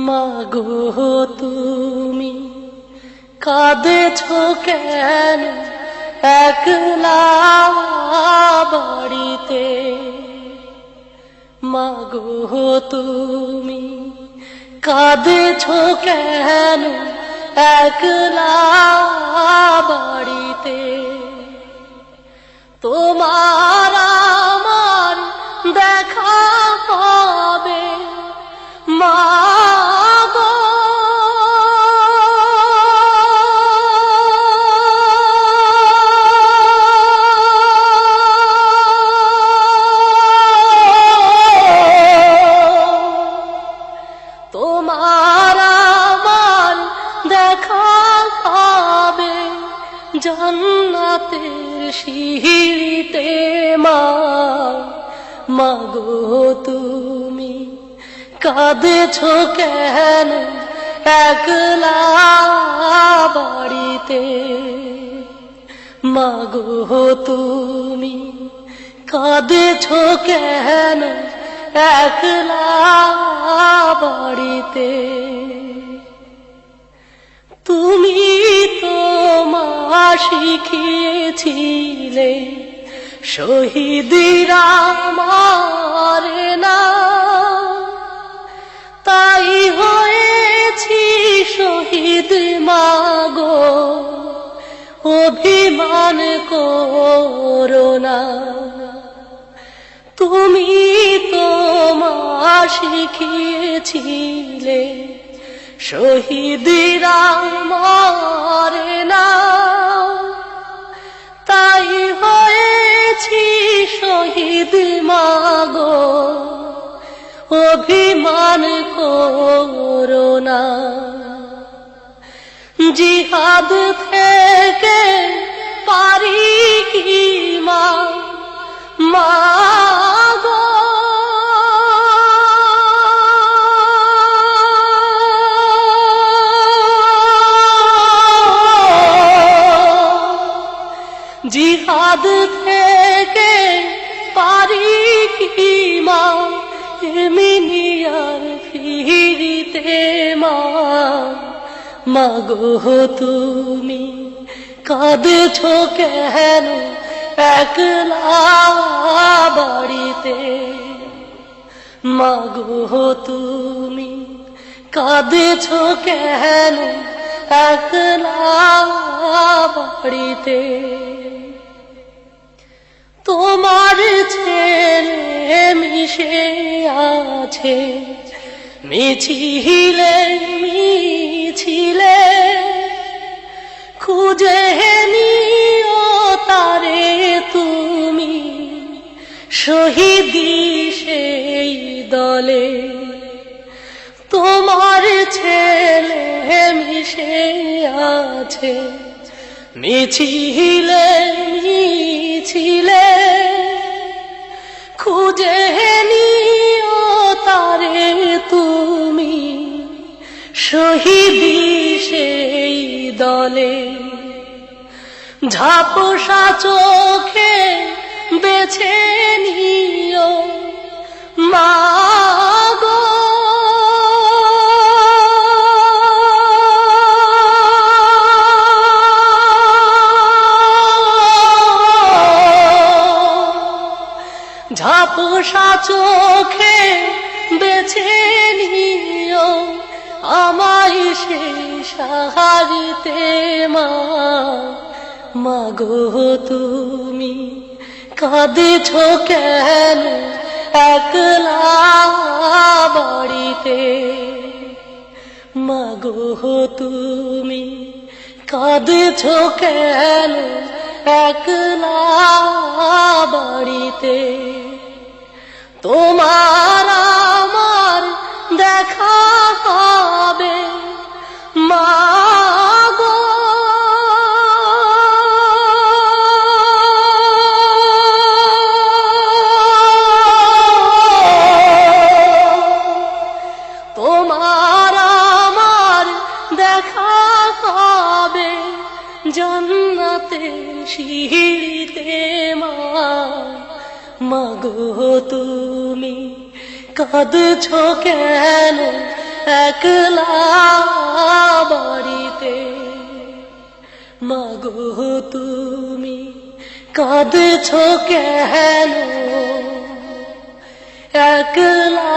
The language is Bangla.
মাগো তুমি কাঁদেছো কেন একলা বাড়িতে? মাগো তুমি কাঁদেছো কেন একলা বাড়িতে? তোমার আমার দেখা পাবে মাগো, তোমার আমার দেখা পাবে জান্নাতের সিঁড়িতে। মাগো তুমি কাঁদেছো কেন একলা বাড়িতে? মাগো তুমি কাঁদেছো কেন একলা বাড়িতে? তুমি তো মা শিখিয়েছিলে শহীদরা মারে না, তাই হয়েছি শহীদ মাগো, অভিমান করো না। তুমি তো মা শিখিয়েছিলে শহীদরা মারে না, তাই হয়েছি শহীদ মাগো, অভিমান করো না। জিহাদ থেকে পারি কি মা মাগো, জিহাদ থেকে পারি কি মা এমিনিয়ার ফিরিতে? মাগো তুমি কাঁদেছো কেন একলা বাড়িতে? মাগো তুমি কাঁদেছো কেন একলা বাড়িতে? তোমার ছেলে মিশে আছে মিছিলে মিছিলে, খুঁজে নিও তারে তুমি শহীদি সেই দলে। তোমার ছেলে মিশে আছে মিছিলে মিছিলে, খুঁজে নিও তারে তুমি শহীদি সেই দলে। ঝাপসা চোখে বেছে নিও মাগো, ঝাপসা চোখে বেছে নিও আমায় সেই সাহারিতে। মাগো তুমি কাঁদেছো কেন একলা বাড়িতে? মাগো তুমি কাঁদেছো কেন একলা বাড়িতে? তোমার আমার দেখা পাবে মাগো, তোমার আমার দেখা পাবে জান্নাতের সিঁড়িতে। মাগো তুমি কাঁদছো কেন একলা বাড়িতে। মাগো তুমি কাঁদছো কেন একলা